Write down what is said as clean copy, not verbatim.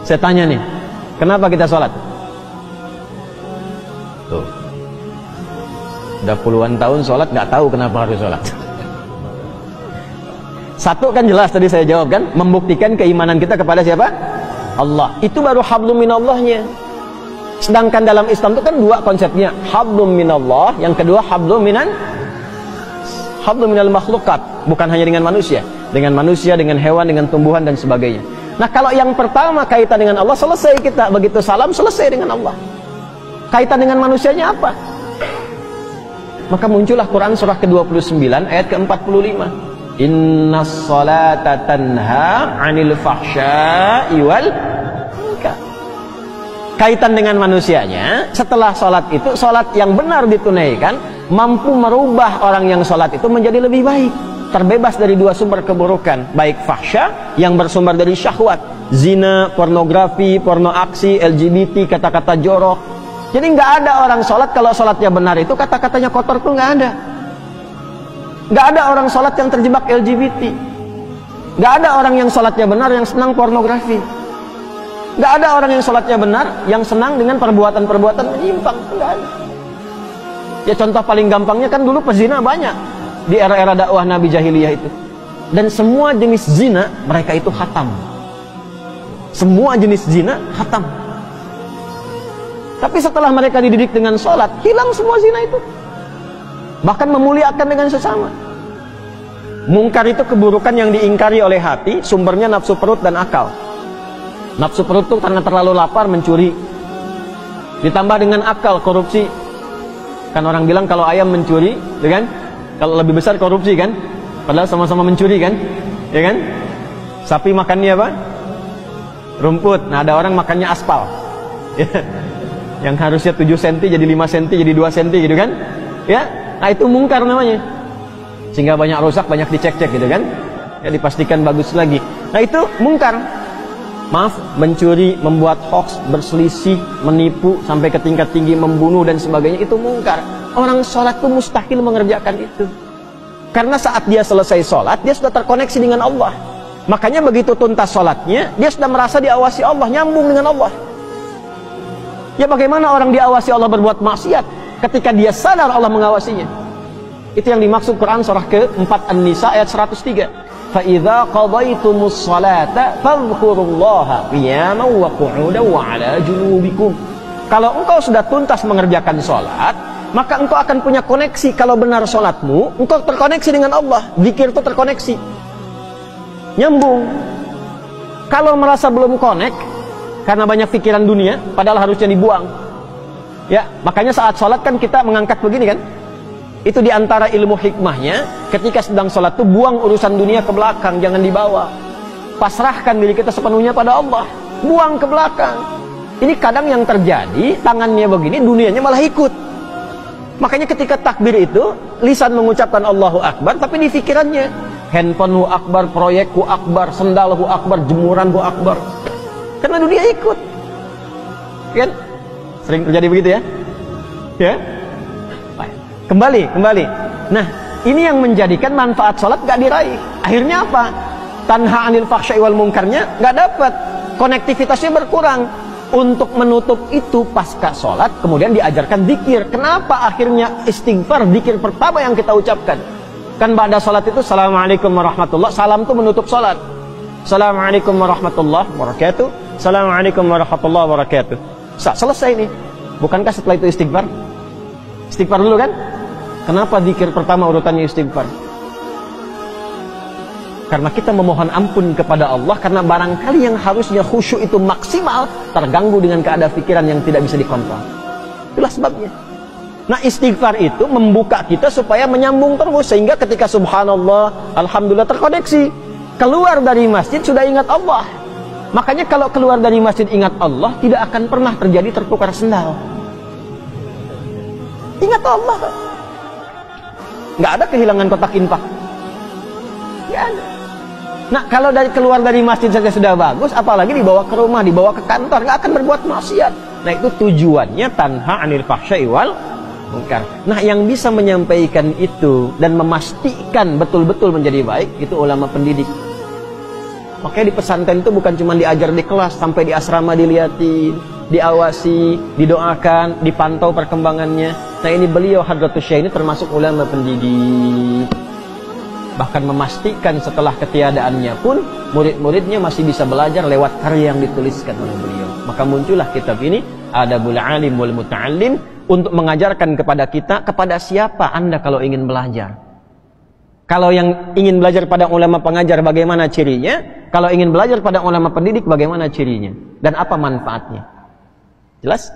Saya tanya nih, kenapa kita sholat? Tuh, udah puluhan tahun sholat, nggak tahu kenapa harus sholat. Satu kan jelas tadi saya jawab kan, membuktikan keimanan kita kepada siapa? Allah. Itu baru hablum minallahnya. Sedangkan dalam Islam itu kan dua konsepnya, hablum minallah, yang kedua hablum minal makhlukat, bukan hanya dengan manusia, dengan hewan, dengan tumbuhan dan sebagainya. Nah, kalau yang pertama kaitan dengan Allah, selesai kita, begitu salam selesai dengan Allah. Kaitan dengan manusianya apa? Maka muncullah Quran surah ke-29 ayat ke-45. Innas salata tanha 'anil fahsya'i wal munkar. Kaitan dengan manusianya, setelah sholat itu, sholat yang benar ditunaikan mampu merubah orang yang sholat itu menjadi lebih baik, terbebas dari dua sumber keburukan, baik fahsya yang bersumber dari syahwat, zina, pornografi, porno aksi, LGBT, kata-kata jorok. Jadi nggak ada orang sholat kalau sholatnya benar itu kata-katanya kotor tuh nggak ada. Nggak ada orang sholat yang terjebak LGBT. Nggak ada orang yang sholatnya benar yang senang pornografi. Nggak ada orang yang sholatnya benar yang senang dengan perbuatan-perbuatan menyimpang. Nggak ada. Ya contoh paling gampangnya kan dulu pezina banyak di era-era dakwah Nabi Jahiliyah itu. Dan semua jenis zina mereka itu khatam. Semua jenis zina khatam. Tapi setelah mereka dididik dengan sholat, hilang semua zina itu. Bahkan memuliakan dengan sesama. Mungkar itu keburukan yang diingkari oleh hati, sumbernya nafsu perut dan akal. Nafsu perut itu karena terlalu lapar mencuri. Ditambah dengan akal, korupsi. Kan orang bilang kalau ayam mencuri, ya kan? Kalau lebih besar korupsi kan? Padahal sama-sama mencuri kan? Ya kan? Sapi makannya apa? Rumput. Nah, ada orang makannya aspal. Yang harusnya 7 cm jadi 5 cm jadi 2 cm gitu kan? Ya? Nah, itu mungkar namanya. Sehingga banyak rusak, banyak dicek-cek gitu kan? Ya, dipastikan bagus lagi. Nah, itu mungkar. Maaf, mencuri, membuat hoax, berselisih, menipu sampai ke tingkat tinggi, membunuh dan sebagainya, itu mungkar. Orang sholat itu mustahil mengerjakan itu. Karena saat dia selesai sholat, dia sudah terkoneksi dengan Allah. Makanya begitu tuntas sholatnya, dia sudah merasa diawasi Allah, nyambung dengan Allah. Ya bagaimana orang diawasi Allah berbuat maksiat ketika dia sadar Allah mengawasinya? Itu yang dimaksud Quran surah ke-4 An-Nisa ayat 103. فَإِذَا قَضَيْتُمُ الصَّلَاةَ فَاذْكُرُوا اللَّهَ قِيَامًا وَقُعُودًا وَعَلَى جُنُوبِكُمْ. Kalau engkau sudah tuntas mengerjakan sholat, maka engkau akan punya koneksi. Kalau benar sholatmu, engkau terkoneksi dengan Allah. Zikir itu terkoneksi, nyambung. Kalau merasa belum connect karena banyak pikiran dunia, padahal harusnya dibuang. Ya, makanya saat sholat kan kita mengangkat begini kan? Itu diantara ilmu hikmahnya, ketika sedang sholat itu buang urusan dunia ke belakang, jangan dibawa. Pasrahkan diri kita sepenuhnya pada Allah, buang ke belakang. Ini kadang yang terjadi, tangannya begini, dunianya malah ikut. Makanya ketika takbir itu, lisan mengucapkan Allahu Akbar, tapi di pikirannya handphonemu akbar, proyekku akbar, sendalku akbar, jemuranku akbar. Karena dunia ikut. Kan? Sering terjadi begitu ya? Ya? Kembali. Nah, ini yang menjadikan manfaat sholat gak diraih. Akhirnya apa? Tanha anil fahsya'i wal munkarnya gak dapat. Konektivitasnya berkurang. Untuk menutup itu pasca sholat, kemudian diajarkan zikir. Kenapa akhirnya istighfar, zikir pertama yang kita ucapkan? Kan pada sholat itu, Assalamualaikum warahmatullah. Salam itu menutup sholat. Assalamualaikum warahmatullahi wabarakatuh. Assalamualaikum warahmatullahi wabarakatuh. Selesai nih. Bukankah setelah itu istighfar? Istighfar dulu kan? Kenapa zikir pertama urutannya istighfar? Karena kita memohon ampun kepada Allah, karena barangkali yang harusnya khusyuk itu maksimal terganggu dengan keadaan pikiran yang tidak bisa dikontrol. Itulah sebabnya. Nah, istighfar itu membuka kita supaya menyambung terus, sehingga ketika subhanallah, alhamdulillah terkoneksi. Keluar dari masjid sudah ingat Allah. Makanya kalau keluar dari masjid ingat Allah, tidak akan pernah terjadi tertukar sendal. Ingat Allah. Nggak ada kehilangan kotak infak. Nggak ada. Nah, kalau keluar dari masjid saja sudah bagus, apalagi dibawa ke rumah, dibawa ke kantor, nggak akan berbuat maksiat. Nah, itu tujuannya tanha anil fahsya'i wal munkar. Nah, yang bisa menyampaikan itu dan memastikan betul-betul menjadi baik, itu ulama pendidik. Makanya di pesantren itu bukan cuma diajar di kelas, sampai di asrama dilihatin, diawasi, didoakan, dipantau perkembangannya. Nah ini beliau Hadratus Syekh ini termasuk ulama pendidik. Bahkan memastikan setelah ketiadaannya pun murid-muridnya masih bisa belajar lewat karya yang dituliskan oleh beliau. Maka muncullah kitab ini, Adabul Alim wal Muta'allim, untuk mengajarkan kepada kita, kepada siapa Anda kalau ingin belajar. Kalau yang ingin belajar pada ulama pengajar, bagaimana cirinya? Kalau ingin belajar pada ulama pendidik, bagaimana cirinya? Dan apa manfaatnya? Jelas?